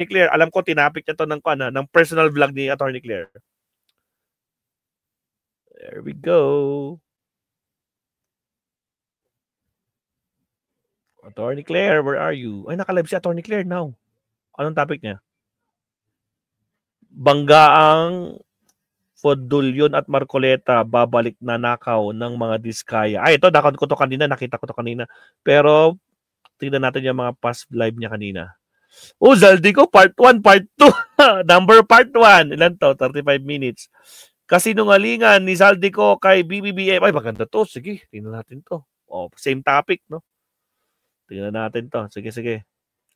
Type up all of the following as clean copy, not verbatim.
Claire, alam ko tinapik niya to ng personal vlog ni Attorney Claire. There we go. Attorney Claire, where are you? Ay, nakalive si Attorney Claire now. Anong topic niya? Banggaang Fodulyon at Marcoleta babalik na nakaw ng mga Diskaya. Ay, ito, nakita ko to kanina. Pero, tingnan natin yung mga past live niya kanina. Oh, Zaldico, part 1, part 2. Number part 1. Ilan to? 35 minutes. Kasinungalingan ni Zaldico kay BBBM. Ay, maganda to. Sige, tingnan natin to. Oh, same topic, no? Tingnan natin to. Sige.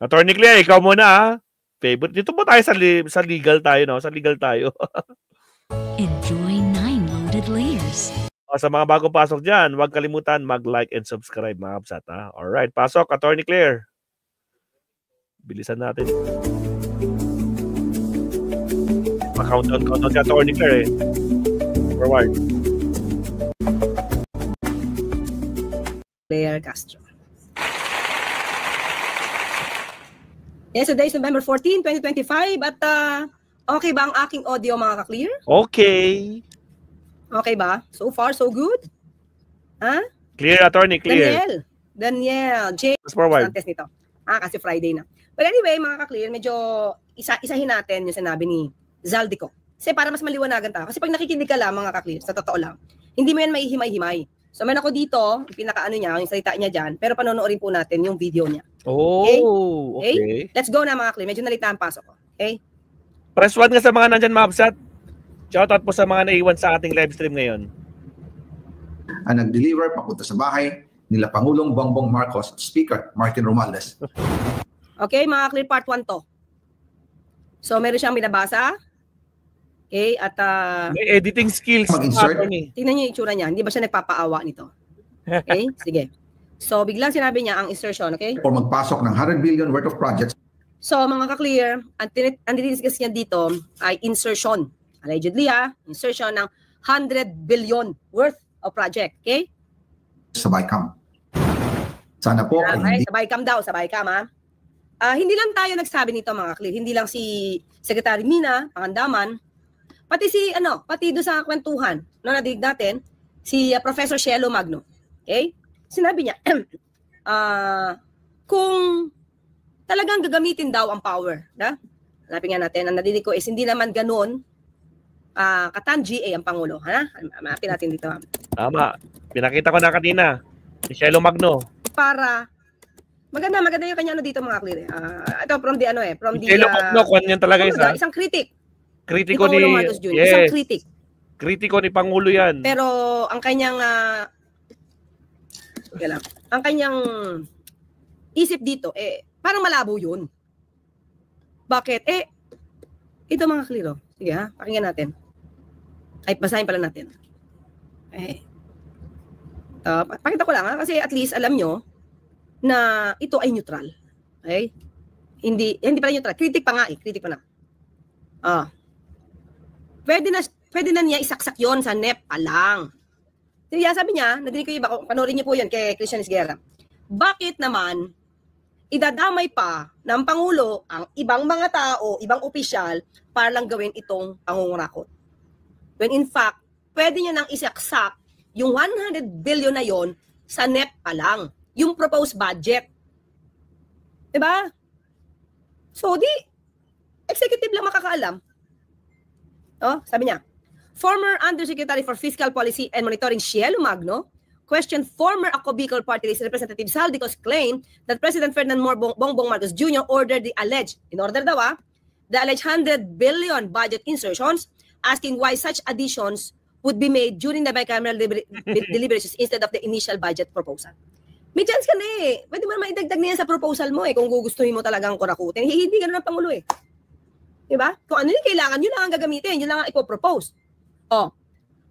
Attorney Claire, ikaw muna, ha? Favorite. Dito po tayo sa legal tayo, no? Sa legal tayo. Enjoy 9 loaded layers. Sa mga bago pasok dyan, huwag kalimutan mag-like and subscribe, mga kapsat, ha? Alright, pasok, Attorney Claire. Bilisan natin. Pa-countdown si Attorney Claire, eh. Forward. Claire Castro. Yes, today is November 14, 2025 at okay ba ang aking audio, mga ka-clear? Okay. Okay ba? So far, so good? Ha? Clear, Attorney, clear. Daniel, J. Forward. Nito. Kasi Friday na. But anyway, mga ka-clear, medyo isahin natin yung sinabi ni Zaldico. Kasi para mas maliwanagan tayo. Kasi pag nakikinig ka lang, mga ka-clear, sa totoo lang, hindi mo yan maihimay-himay. So, meron ako dito, yung pinaka-ano niya, yung salita niya dyan, pero panonoorin po natin yung video niya. Oh, okay. Let's go na, mga ka-clear. Medyo nalita ang pasok ko. Okay? Press 1 nga sa mga nandyan, Mabsat. Shoutout po sa mga naiwan sa ating live stream ngayon. Ang nag-deliver papunta sa bahay nila Pangulong Bongbong Marcos, Speaker Martin Romualdez. Okay, mga clear, part 1 to. So, meron siyang binabasa. Okay, at may editing skills. Mag-insert. Tingnan niyo yung itsura niya. Hindi ba siya nagpapaawa nito? Okay, sige. So, biglang sinabi niya ang insertion, okay? O magpasok ng 100 billion worth of projects. So, mga ka-clear, ang dinidiscuss niya dito ay insertion. Allegedly, insertion ng 100 billion worth of project, okay? Sa BICAM. Sana po. Okay, sa BICAM daw, sa BICAM, ha? Hindi lang tayo nagsabi nito, mga clear. Hindi lang si Secretary Mina, Pangandaman, pati doon sa kwentuhan, no, nadinig natin, si Professor Cielo Magno. Okay? Sinabi niya, kung talagang gagamitin daw ang power, hanapin nga natin, ang nadinig ko is hindi naman ganun, katan-GA ang Pangulo. Hanapin natin dito. Tama. Pinakita ko na kanina. Si Cielo Magno. Para maganda yung kanya dito, mga clear. Ito from the from the Cielo Magno, kung yan talaga isang critic. Kritiko ni yes. Isang critic. Kritiko ni Pangulo yan. Pero ang kanyang ang kanyang isip dito parang malabo 'yun. Bakit? Ito, mga clear. Sige, pakinggan natin. Ay, basahin pala natin. Pakita ko lang, kasi at least alam nyo na ito ay neutral. Okay? Hindi pala neutral. Critic pa nga Critic pa na. Pwede na niya isaksak yon sa NEP pa lang. Sabi niya, nadinig ko iba, panoorin niyo po yan kay Christian Esguerra. Bakit naman idadamay pa ng Pangulo ang ibang mga tao, ibang opisyal para lang gawin itong pangungurakot? When in fact, pwede niya nang isaksak yung 100 billion na yon sa NEP pa lang, yung proposed budget. Diba? So, executive lang makakaalam. Sabi niya, former Undersecretary for Fiscal Policy and Monitoring Cielo Magno questioned former Ako Bicol Party List Representative Zaldico's claim that President Ferdinand Bongbong Marcos Jr. ordered the alleged 100 billion budget insertions, asking why such additions would be made during the bicameral deliberations instead of the initial budget proposal. May chance ka na Pwede mo naman idagdag niyan sa proposal mo kung gugustuhin mo talagang kurakutin. Hindi ganun ang Pangulo Diba? Kung ano yung kailangan, yun lang ang gagamitin, yun lang ang ipopropose.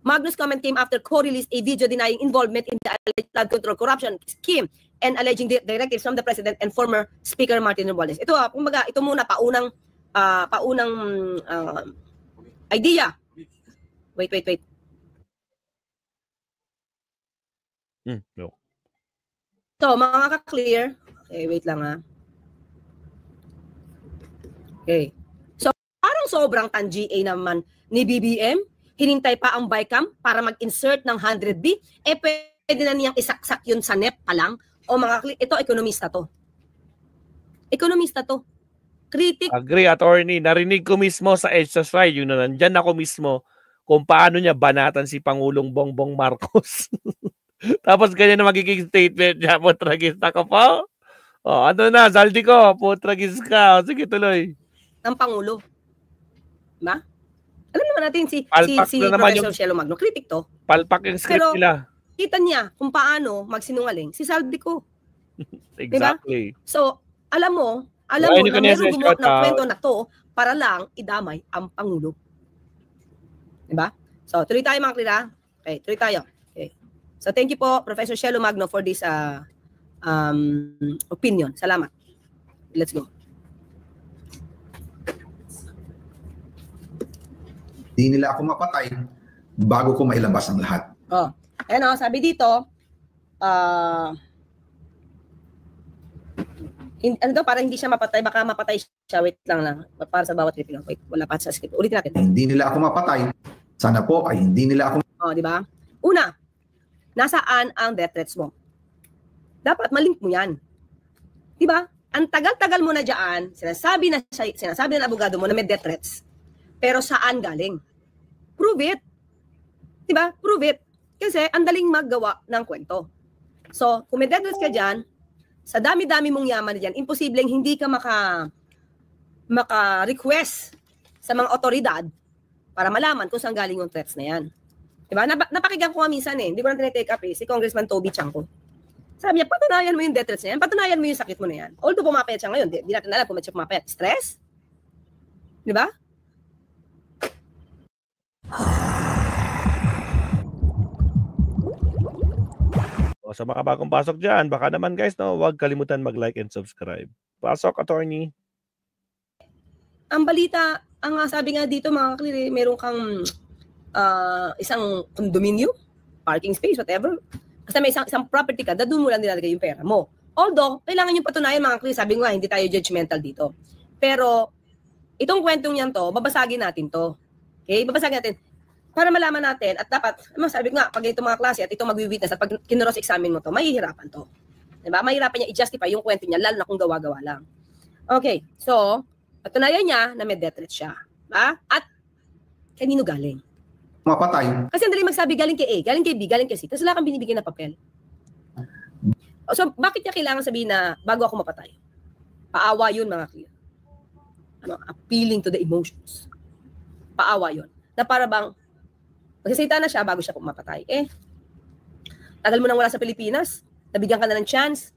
Magnus' comment came after co-released a video denying involvement in the alleged flood control corruption scheme and alleging directives from the President and former Speaker Martin Romualdez. Ito, kumbaga, ito muna, paunang idea. Wait. No. So, mga ka-clear. Okay, wait lang Okay. So, parang sobrang tan-GA naman ni BBM. Hinintay pa ang BICAM para mag-insert ng 100B. Pwede na niyang isaksak yun sa NEP pa lang. O ito, ekonomista to. Ekonomista to. Critic. Agree, attorney. Narinig ko mismo sa EDSA Strike, yun na nandyan ako mismo kung paano niya banatan si Pangulong Bongbong Marcos. Tapos ganyan na magiging statement niya, putragista ka pa. O, ano na, saldi ko, putragis ka. O, sige, tuloy. Ng Pangulo. Diba? Alam naman natin si Professor Shelo Magno, critic to. Palpak yung script pero, nila. Kita niya kung paano magsinungaling si Saldico. Exactly. Diba? So, alam mo na meron gumawa ng kwento na to para lang idamay ang Pangulo. Diba? So, tuloy tayo mga klira. Okay, tuloy tayo. Okay. So, thank you po, Professor Shelo Magno, for this opinion. Salamat. Let's go. Hindi nila ako mapatay bago ko mailabas ang lahat. Oh, ayan sabi dito, ano daw, para hindi siya mapatay, baka mapatay siya. Wait lang. Para sa bawat Pilipino. Wait, wala pa sa script. Ulitin natin. Hindi nila ako mapatay. Sana po ay hindi nila ako... Oh, di ba? Una, nasaan ang death threats mo? Dapat malink mo yan. Di ba? Ang tagal-tagal mo na dyan, sinasabi ng abogado mo na may death threats. Pero saan galing? Prove it. Di ba? Prove it. Kasi ang daling maggawa ng kwento. So, kung may death threats ka dyan, sa dami-dami mong yaman na dyan, imposibleng hindi ka maka-request sa mga otoridad para malaman kung saan galing yung threats na yan. Diba? Napakinggan ko nga minsan hindi ko na tinitake up si Congressman Toby Chanco. Sabi niya, patunayan mo yung death threats na yan, patunayan mo yung sakit mo na yan. Although pumapayat siya ngayon, di natin alam kung may siya pumapayat. Stress? Diba? O, sa mga bagong pasok dyan, baka naman guys, huwag kalimutan mag-like and subscribe. Pasok, attorney. Ang balita, sabi nga dito mga kliri, meron kang isang condominium, parking space, whatever. Basta may isang property ka, doon mo lang nilalagay yung pera mo. Although, kailangan yung patunayan mga kliri, sabi nga, hindi tayo judgmental dito. Pero, itong kwentong yan to, babasagin natin to. Okay? Babasagin natin. Para malaman natin, at dapat, sabi nga, pag itong mga klase at itong mag-witness at pag kinuros examine mo to, mahihirapan to. Diba? Mahihirapan niya i-justify yung kwento niya, lalo na kung gawa-gawa lang. Okay, so, patunayan niya na may death threat siya. Diba? At, kanino galing? Mapatay. Kasi ang dali magsabi, galing kay A, galing kay B, galing kay C, tapos wala kang binibigyan na papel. So, bakit niya kailangan sabihin na bago ako mapatay? Paawa yun, mga clear. Appealing to the emotions. Paawa yun. Na para bang, magsasalita na siya bago siya mapatay. Tagal mo nang wala sa Pilipinas, nabigyan ka na ng chance.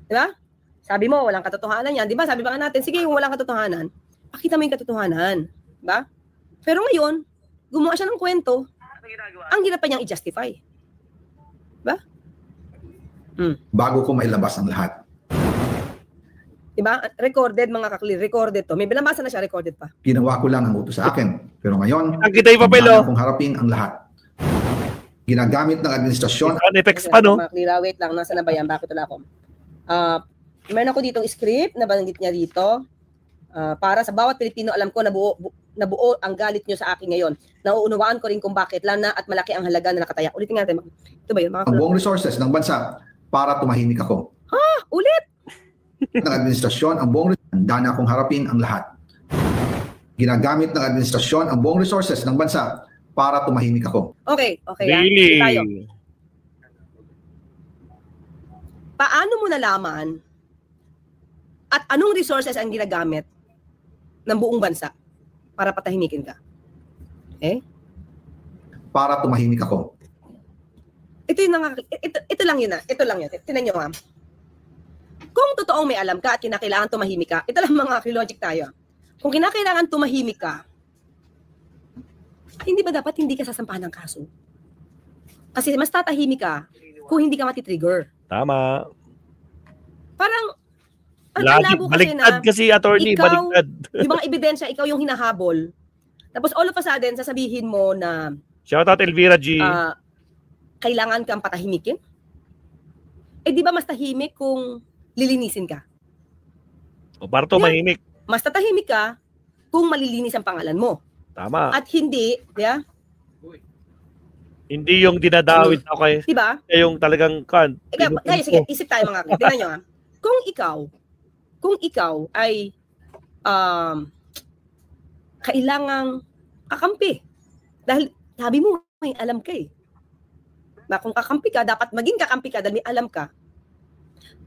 Diba? Sabi mo, walang katotohanan yan. Diba? Sabi ba nga natin, sige, kung walang katotohanan, pakita mo yung katotohanan. Diba? Pero ngayon, gumawa siya ng kwento, ang hirap pa niyang i-justify. Diba? Bago ko mailabas ang lahat. Diba? Recorded, mga kakli, recorded to. May binabasa na siya, recorded pa. Ginawa ko lang ang utos sa akin. Pero ngayon, Nakita yung papel, handa kong harapin ang lahat. Ginagamit ng administrasyon. Effects pa, no? Mga klira, wait lang, nasa na ba yan? Bakit wala ako? Meron ako ditong script na banggit niya dito. Para sa bawat Pilipino, alam ko nabuo ang galit nyo sa akin ngayon. Nauunawaan ko rin kung bakit, lalo na at malaki ang halaga na nakataya. Ulitin natin. Ito ba yun? Ang buong resources ng bansa para tumahimik ako. Ulit! Ng administrasyon, ang buong handa na akong harapin ang lahat. Ginagamit ng administrasyon ang buong resources ng bansa para tumahimik ako. Okay. Really? Tayo. Paano mo nalaman at anong resources ang ginagamit ng buong bansa para patahimikin ka? Para tumahimik ako. Ito lang yun. Tingnan nyo Kung totoong may alam ka at kinakailangan tumahimik ka, ito lang mga logic tayo. Kung kinakailangan tumahimik ka, hindi ba dapat hindi ka sasampahan ng kaso? Kasi mas tatahimik ka kung hindi ka matitrigger. Tama. Parang, Baliktad kasi, attorney, baliktad. Yung mga ebidensya, ikaw yung hinahabol. Tapos all of a sudden, sasabihin mo na Shoutout Elvira G. Kailangan kang patahimikin? Di ba mas tahimik kung lilinisin ka? O para tumahimik. Mas tatahimik ka kung malilinis ang pangalan mo. Tama. At hindi, yeah? Hindi yung dinadawit ako kay Diba? yung talagang kan. Kaya sige, isip tayo mga kapatid. Tingnan nyo ha. Kung ikaw ay kailangang kakampi. Dahil sabi mo, may alam ka eh. Na kung kakampi ka, dapat maging kakampi ka dahil may alam ka.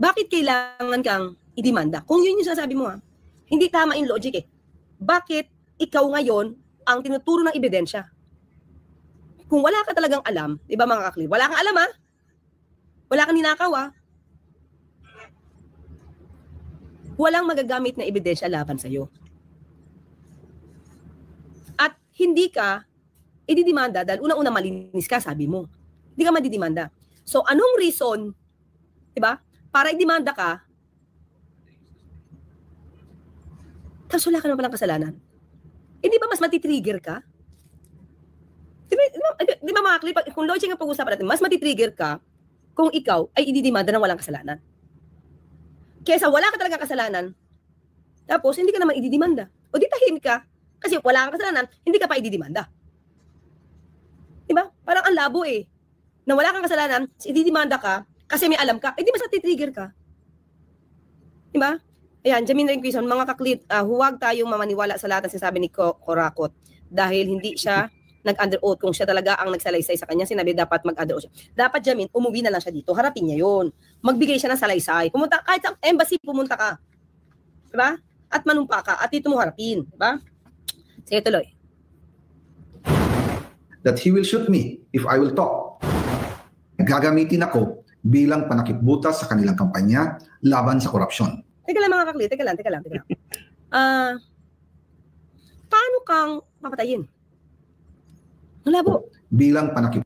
Bakit kailangan kang idemanda? Kung yun yung sasabi mo ha, hindi tama yung logic eh. Bakit ikaw ngayon ang tinuturo ng ebidensya? Kung wala ka talagang alam, di ba mga kakli? Wala kang alam ha? Wala kang ninakaw ha? Walang magagamit na ebidensya laban sa'yo. At hindi ka ididemanda dahil unang-una malinis ka, sabi mo. Hindi ka madidemanda. So, anong reason, di ba, para idemanda ka, tapos wala ka naman palang kasalanan? Hindi ba mas matitrigger ka? Di ba mga klip, kung logic ang pag-usapan natin, mas matitrigger ka kung ikaw ay ididemanda ng walang kasalanan. Kesa wala ka talagang kasalanan, tapos hindi ka naman ididemanda. O di tahimik ka, kasi wala kang kasalanan, hindi ka pa ididemanda. Diba? Parang ang labo eh. Na wala kang kasalanan, ididemanda ka, kasi may alam ka, di mas matitrigger ka. Diba? Ayan, Jamin Ringquison, mga kaklit, huwag tayong mamaniwala sa lahat ng sinasabi ni Korakot dahil hindi siya nag-under oath. Kung siya talaga ang nagsalaysay sa kanya, sinabi dapat mag-under oath siya. Dapat, Jamin, umuwi na lang siya dito. Harapin niya yun. Magbigay siya ng salaysay. Pumunta, kahit sa embassy, pumunta ka. Diba? At manumpa ka. At dito mo harapin. Diba? Sige, tuloy. That he will shoot me if I will talk. Gagamitin ako bilang panakipbutas sa kanilang kampanya laban sa korupsyon. Teka lang mga kakli, teka lang. Paano kang papatayin? Malabo. Bilang panakip.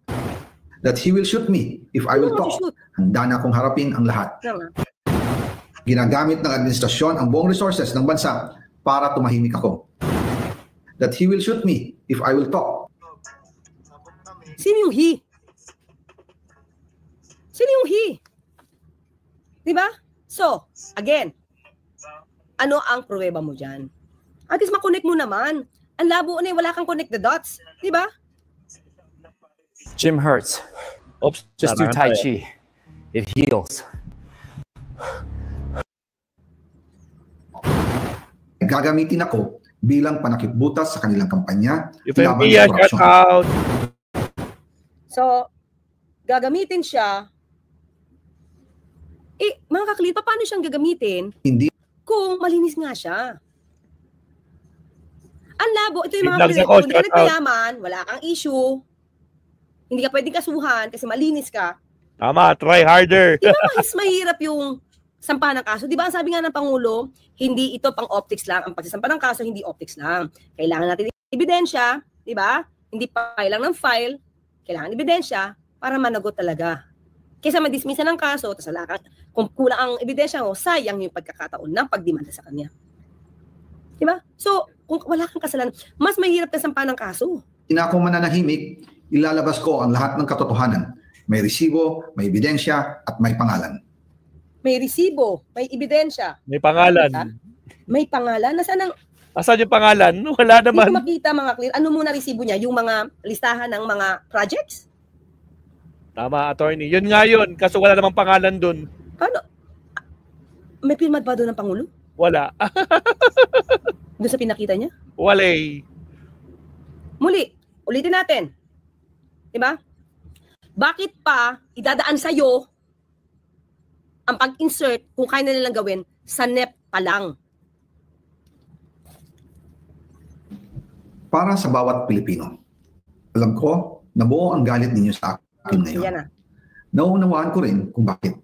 That he will shoot me if I will talk. Handa na akong harapin ang lahat. Ginagamit ng administrasyon ang buong resources ng bansa para tumahimik ako. That he will shoot me if I will talk. Sino yung he? Sino yung he? Diba? So, again, ano ang pruweba mo dyan? At least makonect mo naman. Ang labo na wala kang connect the dots. Diba? Jim hurts. Oops, Just do Tai Chi. It heals. Gagamitin ako bilang panakipbutas sa kanilang kampanya laban FMP, sa shout korupsyon. out. So, gagamitin siya. Mga kaklit, paano siyang gagamitin? Hindi Kung malinis nga siya. Ang labo, ito yung mga Biglang kaklit. ako, Kung hindi ka shout out. nagpayaman, wala kang issue. Hindi ka pwedeng kasuhan kasi malinis ka. Tama, try harder. Di ba mas mahirap yung sampahan ng kaso? Di ba ang sabi nga ng Pangulo, hindi ito pang optics lang. Ang pagsasampa ng kaso, hindi optics lang. Kailangan natin ebidensya, di ba? Hindi file lang ng file. Kailangan ebidensya para managot talaga. Kaysa madismisa ng kaso, tapos kung kulang ang ebidensya mo, sayang yung pagkakataon ng pagdemanda sa kanya. Di ba? So, kung wala kang kasalanan, mas mahirap na sampahan ng kaso. ako mananahimik, ilalabas ko ang lahat ng katotohanan. May resibo, may ebidensya, at may pangalan. May resibo, may ebidensya. May pangalan. May pangalan. Nasaan ang... Asan yung pangalan? Wala Hindi naman. ko makita mga clear. Ano muna resibo niya? Yung mga listahan ng mga projects? Tama, attorney. Yun nga yun. Kaso wala namang pangalan dun. Paano? May pirma ba doon ng Pangulo? Wala. Doon sa pinakita niya? Wala eh. Muli, ulitin natin. Diba? Bakit pa idadaan sa'yo ang pag-insert kung kaya na nilang gawin sa NEP pa lang? Para sa bawat Pilipino, alam ko na buo ang galit ninyo sa akin ngayon. Yan na. Nauunawaan ko rin kung bakit.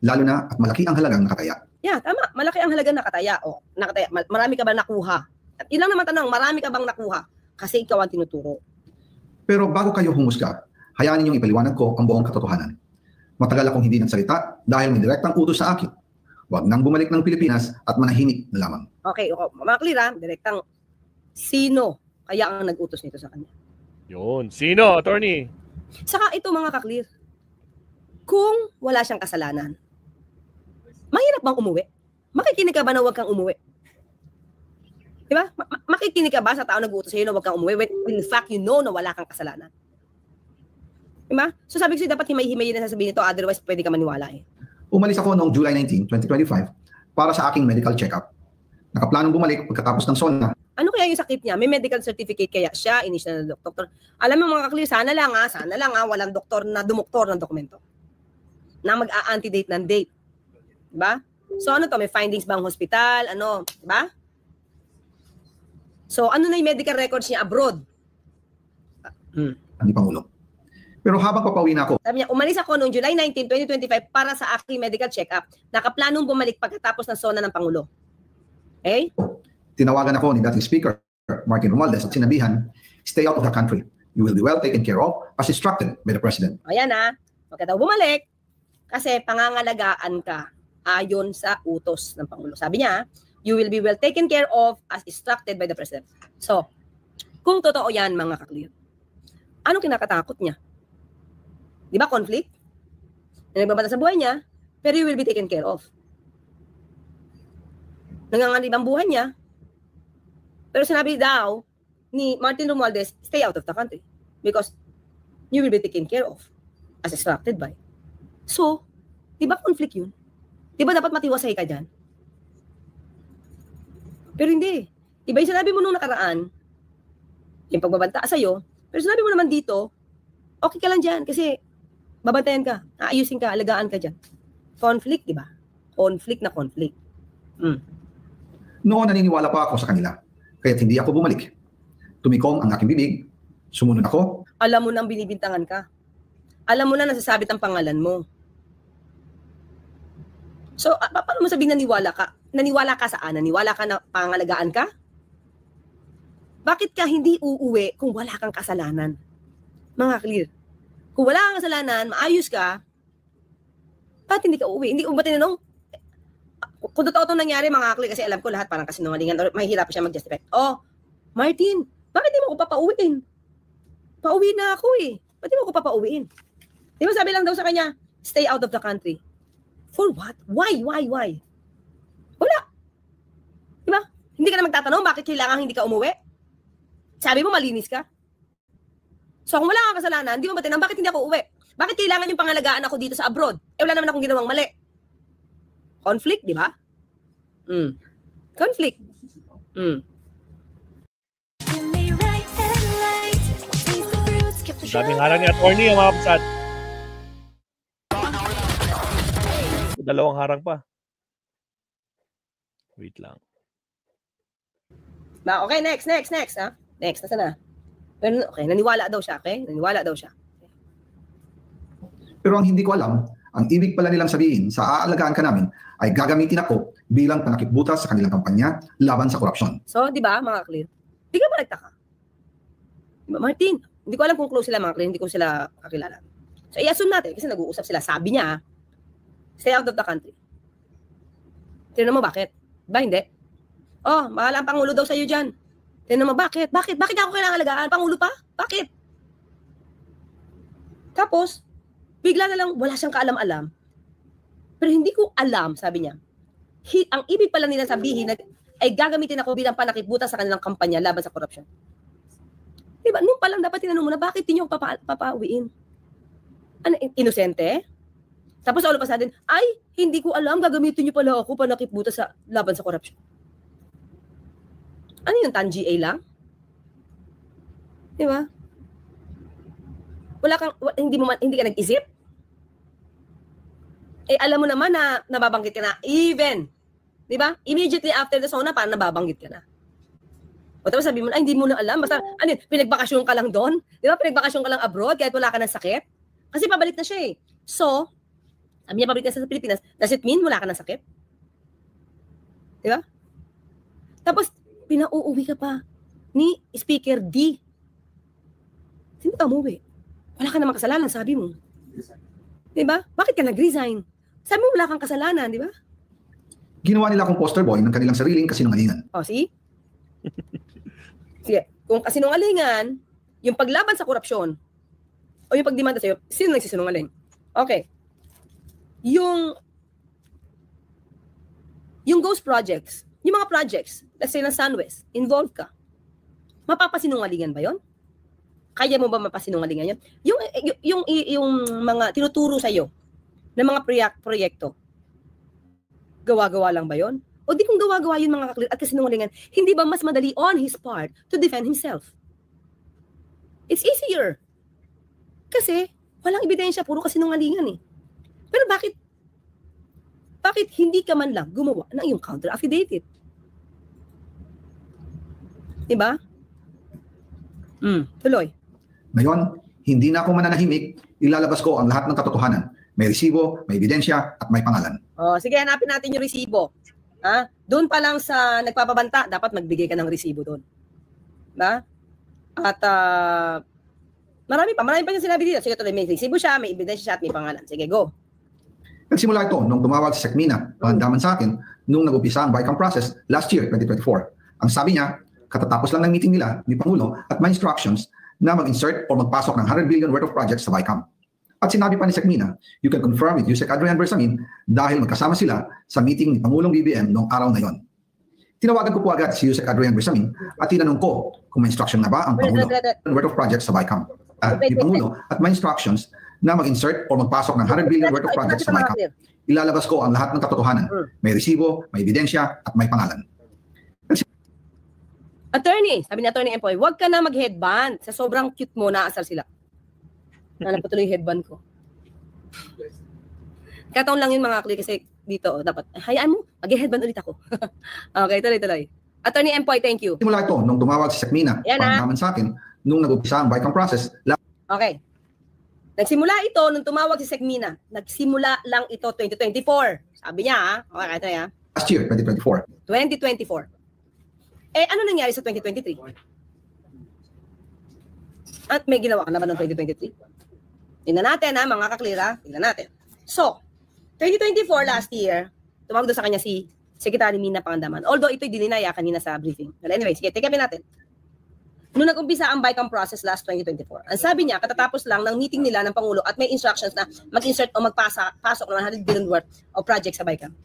Lalo na at malaki ang halagang nakataya. Yeah, tama. Malaki ang halaga nakataya. O, nakataya. Marami ka ba nakuha? At ilang naman tanong, marami ka bang nakuha? Kasi ikaw ang tinuturo. Pero bago kayo humusga, hayaan ninyong ipaliwanag ko ang buong katotohanan. Matagal akong hindi nagsalita dahil may direktang utos sa akin. Huwag nang bumalik ng Pilipinas at manahimik na lamang. Okay, mga clear ha? Direktang sino kaya ang nag-utos nito sa kanya? Yun. Sino, attorney? Saka ito mga kaklear, kung wala siyang kasalanan, mahirap bang umuwi? Makikinig ka ba na huwag kang umuwi? Di ba? Makikinig ka ba sa tao nag-uutos sa'yo na huwag kang umuwi when in fact you know na wala kang kasalanan? Di ba? So sabi ko sa'yo, dapat himay-himay na sasabihin ito, otherwise pwede ka maniwala eh. Umalis ako noong July 19, 2025 para sa aking medical check-up. Nakaplanong bumalik pagkatapos ng SONA. Ano kaya yung sakit niya? May medical certificate kaya siya, initial na doktor. Alam mo mga kakliw, sana lang walang doktor na dumoktor ng dokumento. Na mag-a-antidate ng date. Diba? So ano to, may findings bang hospital? Ano? Diba? So ano na yung medical records niya abroad? Hindi Pangulo. Pero habang papauwi na ako, sabi niya, umalis ako noong July 19, 2025 para sa aking medical check-up. Nakaplanong bumalik pagkatapos ng SONA ng Pangulo. Okay? tinawagan ako ni dating Speaker Martin Romualdez at sinabihan, stay out of the country. You will be well taken care of as instructed by the President. Ayan na, huwag ka daw bumalik kasi pangangalagaan ka ayon sa utos ng Pangulo. Sabi niya, you will be well taken care of as instructed by the President. So, kung totoo yan mga kaklir, ano kinakatakot niya? Di ba conflict? Nagbabata sa buhay niya, pero you will be taken care of. Nanganganib ang buhay niya, pero sinabi daw ni Martin Romualdez, stay out of the country because you will be taken care of as instructed by. So, di ba conflict yun? Di ba dapat matiwasay ka dyan? Pero hindi. Iba yung sinabi mo nung nakaraan, yung pagbabanta sa'yo, pero sinabi mo naman dito, okay ka lang dyan kasi babantayan ka, aayusin ka, alagaan ka dyan. Conflict, di ba? Conflict na conflict. Noon naniniwala pa ako sa kanila, kaya't hindi ako bumalik. Tumikom ang aking bibig, sumunod ako. Alam mo nang binibintangan ka. Alam mo na nasasabit ang pangalan mo. So, paano mo sabihin naniwala ka? Naniwala ka saan? Naniwala ka na pangalagaan ka? Bakit ka hindi uuwi kung wala kang kasalanan? Mga clear. Kung wala kang kasalanan, maayos ka, bakit hindi ka uuwi? Hindi ko ba tinanong? Kung totoo itong nangyari, mga clear, kasi alam ko lahat parang kasinungalingan or mahihirap siya mag-justify. Oh, Martin, bakit di mo ako papauwiin? Pauwi na ako eh. Bakit di mo ako papauwiin? Di ba sabi lang daw sa kanya, stay out of the country. For what? Why? Wala. Di ba? Hindi ka na magtatanong bakit kailangan hindi ka umuwi? Sabi mo malinis ka? So kung wala kang kasalanan, di mo ba tinanong bakit hindi ako uwi? Bakit kailangan yung pangalagaan ako dito sa abroad? Eh wala naman akong ginawang mali. Conflict, di ba? Conflict. Daming harang ni attorney yung mga kapsat. Dalawang harang pa. Wait lang. Okay, next. Ha? Next, nasa na? Pero, okay, naniwala daw siya, okay? Naniwala daw siya. Pero ang hindi ko alam, ang ibig pala nilang sabihin sa aalagaan ka namin ay gagamitin ako bilang panakipbutas sa kanilang kampanya laban sa korupsyon. So, di ba, mga clear? Di ka ba nagtaka? Diba, Martin, hindi ko alam kung close sila, mga clear, hindi ko sila kakilala. So, i-assume natin, kasi nag-uusap sila. Sabi niya, stay out of the country. Tignan mo bakit? Ba, hindi? Oh, bahala ang Pangulo daw sa'yo dyan. Tignan mo bakit? Bakit ako kailangan alagaan? Pangulo pa? Bakit? Tapos, bigla na lang, wala siyang kaalam-alam. Pero hindi ko alam, sabi niya. Ang ibig pala nila sabihin ay gagamitin ako bilang panakipbutas sa kanilang kampanya laban sa korupsyon. Diba? Noon pa lang dapat tinanong mo na, bakit di niyo papauwiin? Ano, inosente? Tapos all of a sudden, ay, hindi ko alam, gagamitin niyo pala ako panakipbutas sa laban sa korupsyon. Ano yung TAN-GA lang? Diba? Hindi ka nag-isip? Eh, alam mo naman na nababanggit ka na, even, di ba? Immediately after the SONA, parang nababanggit ka na. O tapos sabi mo na, hindi mo na alam, basta, pinagbakasyon ka lang doon? Di ba? Pinagbakasyon ka lang abroad, kahit wala ka ng sakit? Kasi pabalik na siya eh. So, sabi niya pabalik na sa Pilipinas, does it mean wala ka ng sakit? Di ba? Tapos, pinauuwi ka pa ni Speaker D. Sino ka umuwi? Wala ka namang kasalanan, sabi mo. Di ba? Bakit ka nag-resign? Sabi mo wala kang kasalanan, di ba? Ginawa nila akong poster boy ng kanilang sariling kasinungalingan. O, see? Sige, kung kasinungalingan, yung paglaban sa korupsyon, o yung pagdemanda sa'yo, sino nagsisinungaling? Okay. Yung ghost projects, yung mga projects, let's say ng SunWest, involved ka. Mapapasinungalingan ba yon? Kaya mo ba mapasinungalingan yan? Yung mga tinuturo sa'yo ng mga proyekto, gawa-gawa lang ba yon? O di kung gawa-gawa yun mga kaklir at kasinungalingan, hindi ba mas madali on his part to defend himself? It's easier. Kasi walang ebidensya, puro kasinungalingan eh. Pero bakit hindi ka man lang gumawa ng iyong counter affidavit? Diba? Tuloy. Ngayon, hindi na ako mananahimik, ilalabas ko ang lahat ng katotohanan. May resibo, may ebidensya, at may pangalan. Sige, hanapin natin yung resibo. Doon pa lang sa nagpapabanta, dapat magbigay ka ng resibo doon. Diba? At marami pa yung sinabi dito. Sige, tuloy, may resibo siya, may ebidensya siya, at may pangalan. Sige, go. Nagsimula ito nung tumawag si Sekmina, pangandaman sa akin, nung nag-upisa ang BICAM process last year, 2024. Ang sabi niya, katatapos lang ng meeting nila ni Pangulo at my instructions na mag-insert o magpasok ng 100 billion worth of projects sa BICAM. At sinabi pa ni Sekmina, you can confirm with Yusek Adrian Bersamin dahil magkasama sila sa meeting ni Pangulong BBM noong araw na yon. Tinawagan ko po agad si Yusek Adrian Bersamin at tinanong ko kung may instruction na ba ang Pangulo worth of projects sa BICAM. Ni Pangulo at my instructions na mag-insert o magpasok ng 100 billion worth of projects sa BICAM. Ilalabas ko ang lahat ng katotohanan. May resibo, may ebidensya, at may pangalan. Attorney, sabi ni Attorney Empoy, huwag ka na mag-headband. Sa sobrang cute mo, naasar sila. Napatuloy yung headband ko. Kataon lang yun mga kli kasi dito, dapat, hayaan mo, mag-headband ulit ako. Okay, tuloy. Attorney Empoy, thank you. Simula ito nung tumawag si Sekmina, pangandaman sa akin, nung nag-upisa ang BICAM process. Okay. Nagsimula ito nung tumawag si Sekmina. Nagsimula lang ito 2024. Sabi niya, okay, ito ya. Last year, 2024. 2024. Ano nangyari sa 2023? At may ginawa ka na ba ng 2023? Tingnan natin mga kaklira. Tingnan natin. So, 2024 last year, tumawag doon sa kanya si Secretary Mina Pangandaman. Although ito'y dininaya kanina sa briefing. Well, anyway, sige, take natin. Noong nag-umpisa ang BICAM process last 2024, ang sabi niya, katatapos lang ng meeting nila ng Pangulo at may instructions na mag-insert o magpasok ng 100 billion worth of project sa BICAM.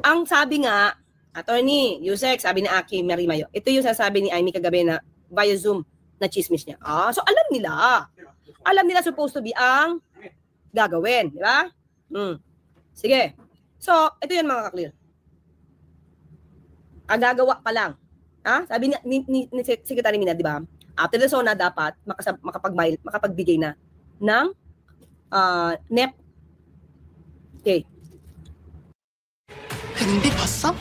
Ang sabi nga, Attorney Yusek, sabi ni Aki Marimayo, ito yung sasabi ni Amy kagabi na via Zoom na chismis niya. So alam nila. Alam nila supposed to be ang gagawin. Di ba? Sige. So, ito yan mga kaklir. Ang gagawa pa lang. Sabi ni Secretary Mina, di ba? After the SONA, dapat makapagbigay na ng NEP. Okay. 근데 봤어?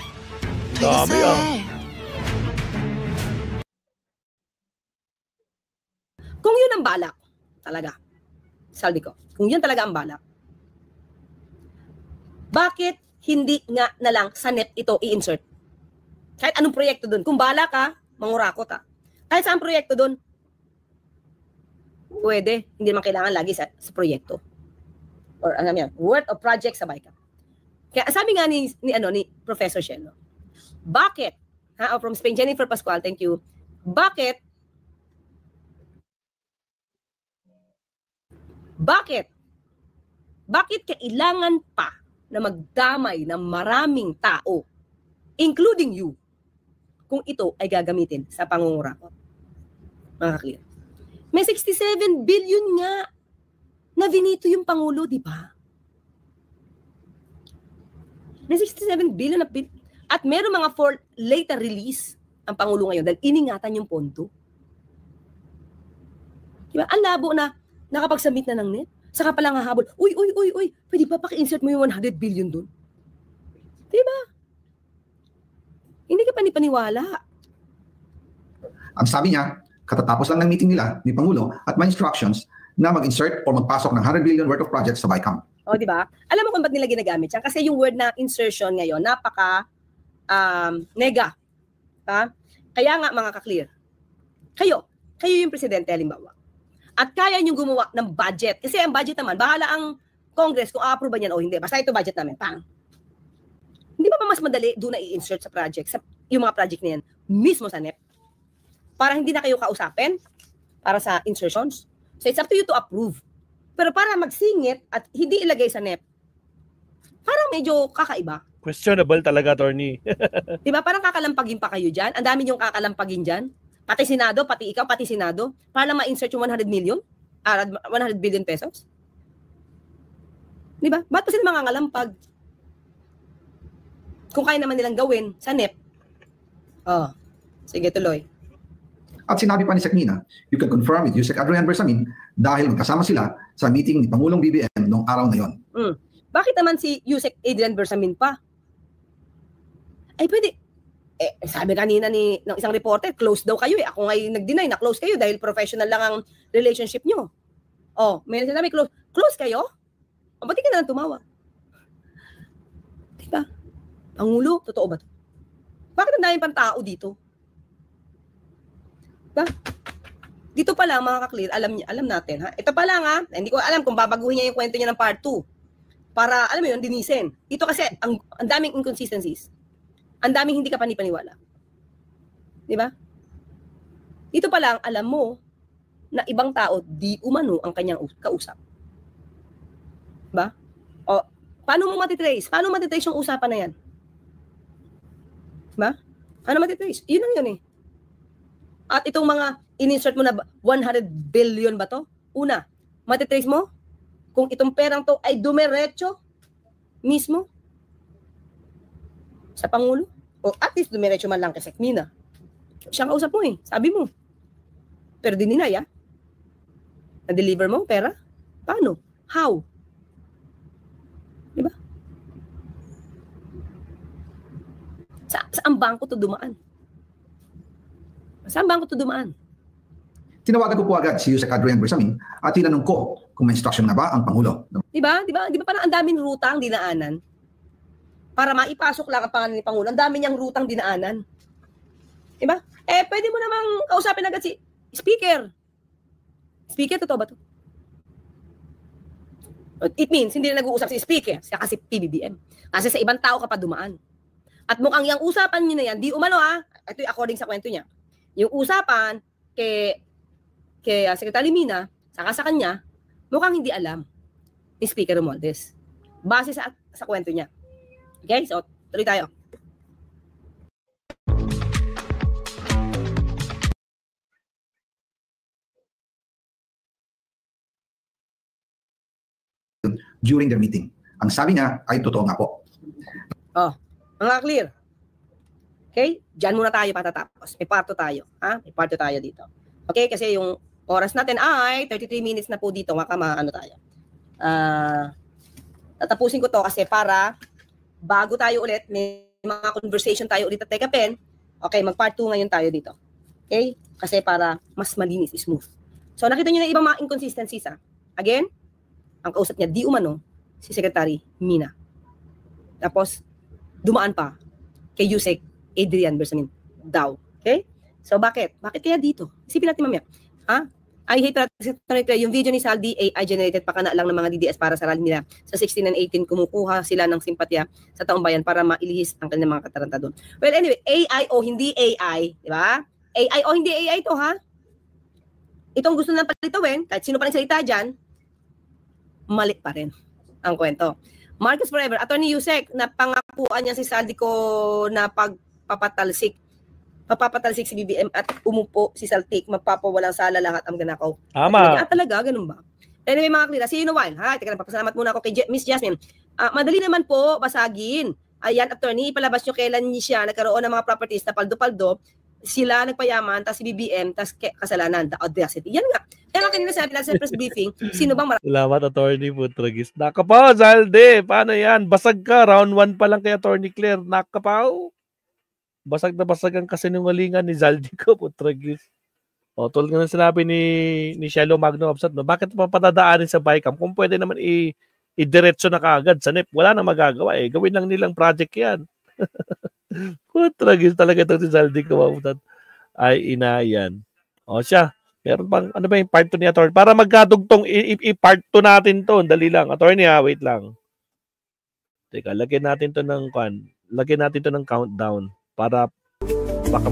되게 야, 세. Kung yun ang balak, talaga, salbi ko, kung yun talaga ang balak, bakit hindi nga na lang sa NEP ito i-insert? Kahit anong proyekto doon. Kung balak ka, mangurakot ka. Kahit saan proyekto doon, pwede. Hindi naman kailangan lagi sa proyekto. Or ano yan, worth of project sa BICAM. Kaya sabi nga ni Professor Shelo, bakit, from Spain, Jennifer Pascual, thank you, bakit kailangan pa na magdamay ng maraming tao, including you, kung ito ay gagamitin sa pangungurakot? Mga kaklir. May 67 billion nga na vinito yung Pangulo, di ba? May 67 billion na at meron mga for later release ang Pangulo ngayon dahil iningatan yung pondo. Diba? Ang labo na nakapag-submit na ng NEP. Saka palang hahabol, uy, pwede ba paki-insert mo yung 100 billion dun? Diba? Hindi ka panipaniwala. Ang sabi niya, katatapos lang ng meeting nila ni Pangulo at my instructions na mag-insert o magpasok ng 100 billion worth of projects sa BICAM. Di ba? Alam mo kung ba't nila ginagamit yan? Kasi yung word na insertion ngayon, napaka nega. Kaya nga mga kaklir, kayo yung presidente halimbawa. At kaya nyo gumawa ng budget. Kasi ang budget naman, bahala ang Congress kung a-approve yan o hindi. Basta ito budget namin. Pang. Hindi ba mas madali doon na i-insert sa project, yung mga project na yan, mismo sa NEP? Para hindi na kayo kausapin para sa insertions. So it's up to you to approve. Pero para magsingit at hindi ilagay sa NEP, Parang medyo kakaiba. Questionable talaga, attorney. Di ba? Parang kakalampagin pa kayo dyan. Ang dami niyong kakalampagin dyan. Pati Senado, pati ikaw, pati Senado. Para ma-insert yung 100 million? 100 billion pesos? Di ba? Ba't pa sila mangangalampag? Kung kaya naman nilang gawin sa NEP. Oh, sige, tuloy. At sinabi pa ni Sec Mina, you can confirm with Yusek Adrian Bersamin dahil magkasama sila sa meeting ni Pangulong BBM noong araw na yon. Bakit naman si Yusek Adrian Bersamin pa? Ay, pwede. Sabi kanina ng isang reporter, close daw kayo eh. Ako ngayon nag-deny na close kayo dahil professional lang ang relationship nyo. Oh, may sinabi, close kayo? O, ba't ka na lang tumawa? Diba? Pangulo, totoo ba ito? Bakit ang daming pang tao dito? Diba? Dito pa lang, mga kaklir, alam natin, ha? Ito pa lang, ha? Hindi ko alam kung babaguhin niya yung kwento niya ng part 2. Para, alam mo yun, dinisin. Ito kasi, ang daming inconsistencies. Ang daming hindi ka panipaniwala. Diba? Ito pa lang, alam mo, na ibang tao, di umano ang kanyang kausap. Diba? O, paano mo matitrace? Paano matitrace yung usapan na yan? Diba? Paano matitrace? Yun lang yun eh. At itong mga in-insert mo na 100 billion ba to? Una, matitrace mo kung itong perang to ay dumiretso mismo sa Pangulo. O at least dumiretso man lang kay Sec Mina. Siyang kausap mo eh. Sabi mo. Pero dininaya. Na-deliver mo pera? Paano? How? Diba? Saan bangko to dumaan? Saan bangko to dumaan? Tinawagan ko po agad si Yusek Adrian Bersamin at tinanong ko kung may instruction na ba ang Pangulo. Diba? Diba parang ang daming rutang dinaanan? Para maipasok lang ang pangalan ni Pangulo. Ang dami niyang rutang dinaanan. Diba? Pwede mo namang kausapin agad si Speaker. Speaker, totoo ba to? It means, hindi na nag-uusap si Speaker, kasi PBBM. Kasi sa ibang tao ka pa dumaan. At mukhang yung usapan niyo na yan, di umano ito yung according sa kwento niya. Yung usapan kay Secretary Mina, saka sa kanya, mukhang hindi alam ni Speaker Romualdez. Base sa kwento niya. Okay, so tuloy tayo. During the meeting. Ang sabi niya ay totoo nga po. Oh, mga clear. Okay? Diyan muna tayo patatapos. May parto tayo. Ha? May parto tayo dito. Okay? Kasi yung oras natin ay 33 minutes na po dito. Ano tayo. Tatapusin ko to kasi para bago tayo ulit, may mga conversation tayo ulit at take a pen. Okay, mag-part 2 ngayon tayo dito. Okay? Kasi para mas malinis, smooth. So, nakita nyo na ibang mga inconsistencies, ha? Again, ang kausap niya, di umano, si Secretary Mina. Tapos, dumaan pa kay Yusek Adrian Bersamin daw. Okay? So, bakit? Bakit kaya dito? Isipin natin mamaya. Ha? I hate that yung video ni Saldi AI generated pa kana lang ng mga DDS para sa rally nila. Sa 16 and 18, kumukuha sila ng simpatya sa taong bayan para mailihis ang kanilang mga kataranta doon. Well, anyway, AI o hindi AI, di ba? AI o hindi AI to, ha? Itong gusto nang palitawin, kahit sino pa rin salita dyan, mali pa rin ang kwento. Marcos Forever, Attorney Yusek, napangakuan niya si Saldi ko na papatalsik si BBM at umupo si Saltik, magpapawalang sala lahat ang ganakaw. Tama. Talaga, ganun ba? Anyway, mga klira, see you in a while. Ha? Teka lang, papasalamat muna ako kay Miss Jasmine. Madali naman po, basagin. Ayan, attorney, ipalabas nyo kailan siya nagkaroon ng mga properties na paldo-paldo, sila nagpayaman, tas si BBM, tas kasalanan, the audacity. Yan nga. Kaya kanina sabi natin sa press briefing, sino bang Salamat, Attorney Putragis. Nakapaw, Zalde. Paano yan? Basag ka. Round 1 pa lang kay Attorney Claire. Nakapaw. Basag na basag ang kasinungalingan ni Zaldi ko, Putragis. O, tulad nga ng sinabi ni Shelo Magno Absat, no? Bakit pa patadaanin sa Bicam? Kung pwede naman i-diretso na kaagad sa NEP, wala na magagawa eh. Gawin lang nilang project yan. Putragis talaga ito si Zaldi ko, Absat. Ay, inayan. O siya, meron bang, ano ba yung part 2 ni Attorney? Para magkadugtong, i-part 2 natin to. Dali lang. Attorney ha, wait lang. Teka, lagyan natin to ng countdown. Para baka